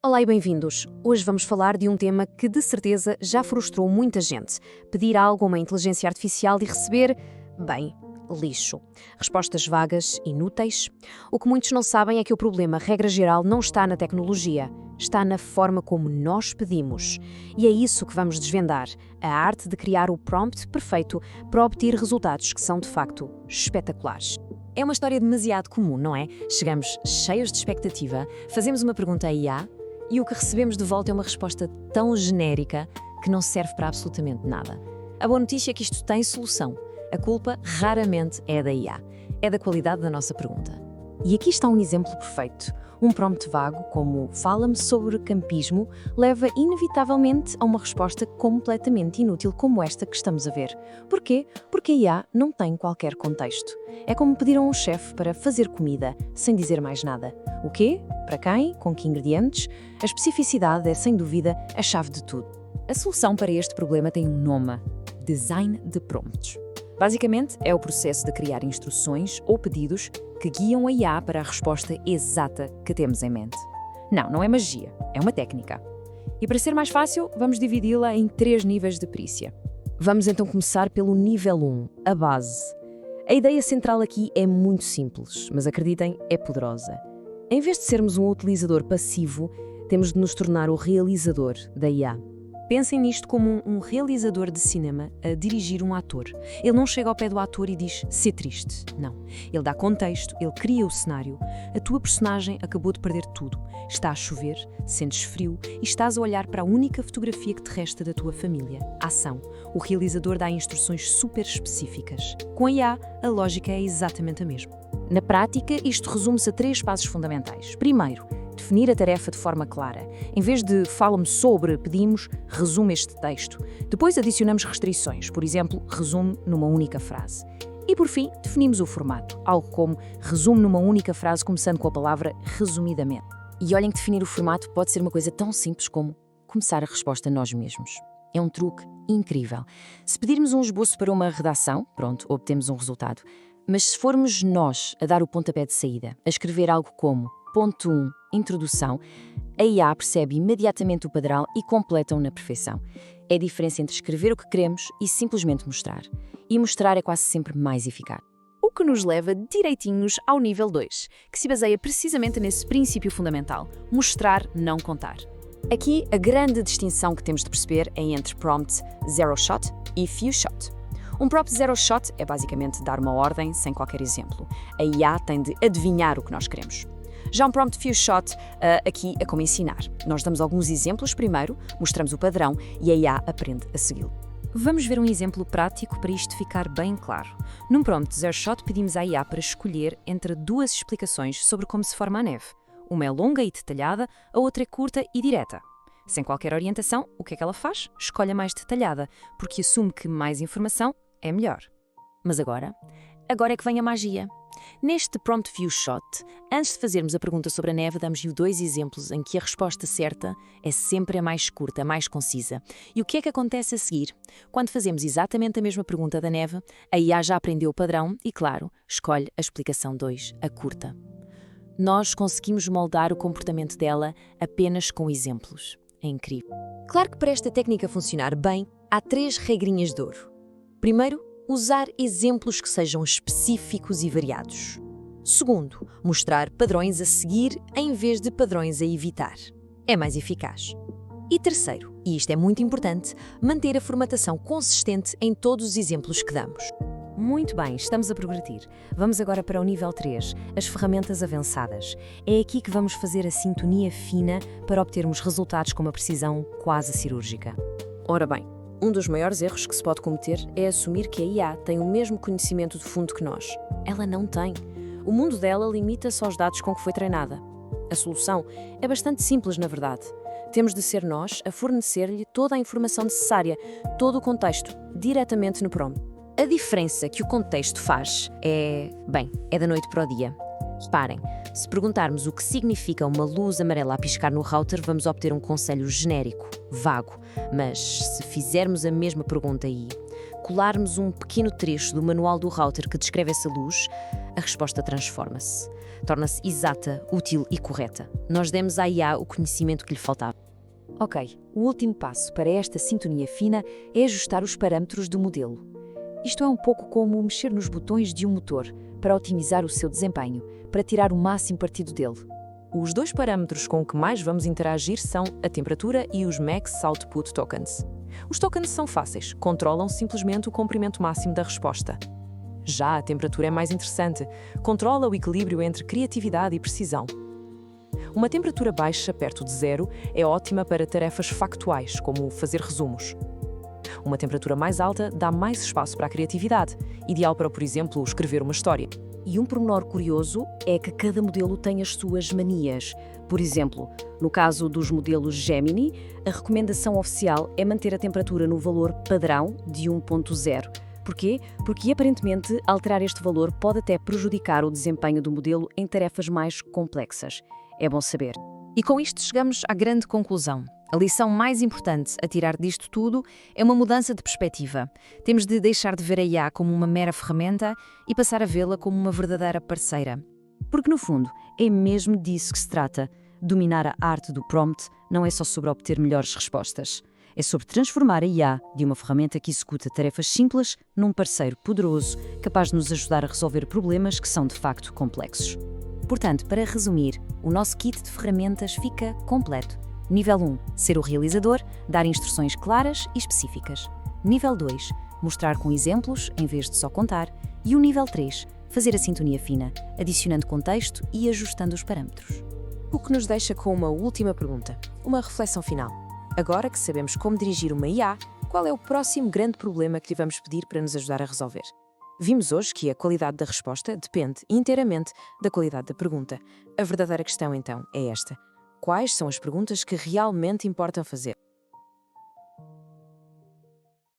Olá e bem-vindos. Hoje vamos falar de um tema que de certeza já frustrou muita gente. Pedir algo a uma inteligência artificial e receber, bem, lixo. Respostas vagas, inúteis. O que muitos não sabem é que o problema, regra geral, não está na tecnologia. Está na forma como nós pedimos. E é isso que vamos desvendar. A arte de criar o prompt perfeito para obter resultados que são, de facto, espetaculares. É uma história demasiado comum, não é? Chegamos cheios de expectativa, fazemos uma pergunta à IA e o que recebemos de volta é uma resposta tão genérica que não serve para absolutamente nada. A boa notícia é que isto tem solução. A culpa raramente é da IA. É da qualidade da nossa pergunta. E aqui está um exemplo perfeito. Um prompt vago, como "fala-me sobre campismo", leva inevitavelmente a uma resposta completamente inútil como esta que estamos a ver. Porquê? Porque a IA não tem qualquer contexto. É como pedir a um chefe para fazer comida, sem dizer mais nada. O quê? Para quem? Com que ingredientes? A especificidade é, sem dúvida, a chave de tudo. A solução para este problema tem um nome: design de prompts. Basicamente, é o processo de criar instruções ou pedidos que guiam a IA para a resposta exata que temos em mente. Não é magia, é uma técnica. E para ser mais fácil, vamos dividi-la em 3 níveis de perícia. Vamos então começar pelo nível 1, a base. A ideia central aqui é muito simples, mas acreditem, é poderosa. Em vez de sermos um utilizador passivo, temos de nos tornar o realizador da IA. Pensem nisto como um realizador de cinema a dirigir um ator. Ele não chega ao pé do ator e diz "ser triste". Não. Ele dá contexto, ele cria o cenário. A tua personagem acabou de perder tudo. Está a chover, sentes frio e estás a olhar para a única fotografia que te resta da tua família. Ação. O realizador dá instruções super específicas. Com a IA, a lógica é exatamente a mesma. Na prática, isto resume-se a 3 passos fundamentais. Primeiro, definir a tarefa de forma clara. Em vez de "fala-me sobre", pedimos "resume este texto". Depois adicionamos restrições, por exemplo, "resume numa única frase". E por fim, definimos o formato, algo como "resume numa única frase", começando com a palavra "resumidamente". E olhem que definir o formato pode ser uma coisa tão simples como começar a resposta nós mesmos. É um truque incrível. Se pedirmos um esboço para uma redação, pronto, obtemos um resultado. Mas se formos nós a dar o pontapé de saída, a escrever algo como ponto 1, introdução, a IA percebe imediatamente o padrão e completa-o na perfeição. É a diferença entre escrever o que queremos e simplesmente mostrar. E mostrar é quase sempre mais eficaz. O que nos leva direitinhos ao nível 2, que se baseia precisamente nesse princípio fundamental: mostrar, não contar. Aqui, a grande distinção que temos de perceber é entre prompt zero shot e few shot. Um prompt zero shot é basicamente dar uma ordem sem qualquer exemplo. A IA tem de adivinhar o que nós queremos. Já um prompt few shot, aqui é como ensinar. Nós damos alguns exemplos primeiro, mostramos o padrão e a IA aprende a segui-lo. Vamos ver um exemplo prático para isto ficar bem claro. Num prompt zero shot pedimos à IA para escolher entre 2 explicações sobre como se forma a neve. Uma é longa e detalhada, a outra é curta e direta. Sem qualquer orientação, o que é que ela faz? Escolhe a mais detalhada, porque assume que mais informação é melhor. Mas agora é que vem a magia. Neste prompt few shot, antes de fazermos a pergunta sobre a neve, damos-lhe 2 exemplos em que a resposta certa é sempre a mais curta, a mais concisa. E o que é que acontece a seguir? Quando fazemos exatamente a mesma pergunta da neve, a IA já aprendeu o padrão e, claro, escolhe a explicação 2, a curta. Nós conseguimos moldar o comportamento dela apenas com exemplos. É incrível. Claro que para esta técnica funcionar bem, há 3 regrinhas de ouro. Primeiro, usar exemplos que sejam específicos e variados. Segundo, mostrar padrões a seguir em vez de padrões a evitar. É mais eficaz. E terceiro, e isto é muito importante, manter a formatação consistente em todos os exemplos que damos. Muito bem, estamos a progredir. Vamos agora para o nível 3, as ferramentas avançadas. É aqui que vamos fazer a sintonia fina para obtermos resultados com uma precisão quase cirúrgica. Ora bem, um dos maiores erros que se pode cometer é assumir que a IA tem o mesmo conhecimento de fundo que nós. Ela não tem. O mundo dela limita-se aos dados com que foi treinada. A solução é bastante simples, na verdade. Temos de ser nós a fornecer-lhe toda a informação necessária, todo o contexto, diretamente no prompt. A diferença que o contexto faz é da noite para o dia. Reparem, se perguntarmos o que significa uma luz amarela a piscar no router, vamos obter um conselho genérico, vago. Mas se fizermos a mesma pergunta e colarmos um pequeno trecho do manual do router que descreve essa luz, a resposta transforma-se. torna-se exata, útil e correta. Nós demos à IA o conhecimento que lhe faltava. Ok, o último passo para esta sintonia fina é ajustar os parâmetros do modelo. Isto é um pouco como mexer nos botões de um motor para otimizar o seu desempenho, para tirar o máximo partido dele. Os dois parâmetros com que mais vamos interagir são a temperatura e os Max Output Tokens. Os tokens são fáceis, controlam simplesmente o comprimento máximo da resposta. Já a temperatura é mais interessante, controla o equilíbrio entre criatividade e precisão. Uma temperatura baixa, perto de zero, é ótima para tarefas factuais, como fazer resumos. Uma temperatura mais alta dá mais espaço para a criatividade, ideal para, por exemplo, escrever uma história. E um pormenor curioso é que cada modelo tem as suas manias. Por exemplo, no caso dos modelos Gemini, a recomendação oficial é manter a temperatura no valor padrão de 1.0. Porquê? Porque aparentemente alterar este valor pode até prejudicar o desempenho do modelo em tarefas mais complexas. É bom saber. E com isto chegamos à grande conclusão. A lição mais importante a tirar disto tudo é uma mudança de perspectiva. Temos de deixar de ver a IA como uma mera ferramenta e passar a vê-la como uma verdadeira parceira. Porque, no fundo, é mesmo disso que se trata. Dominar a arte do prompt não é só sobre obter melhores respostas. É sobre transformar a IA de uma ferramenta que executa tarefas simples num parceiro poderoso, capaz de nos ajudar a resolver problemas que são de facto complexos. Portanto, para resumir, o nosso kit de ferramentas fica completo. Nível 1, ser o realizador, dar instruções claras e específicas. Nível 2, mostrar com exemplos em vez de só contar. E o nível 3, fazer a sintonia fina, adicionando contexto e ajustando os parâmetros. O que nos deixa com uma última pergunta, uma reflexão final. Agora que sabemos como dirigir uma IA, qual é o próximo grande problema que lhe vamos pedir para nos ajudar a resolver? Vimos hoje que a qualidade da resposta depende inteiramente da qualidade da pergunta. A verdadeira questão, então, é esta: quais são as perguntas que realmente importam fazer?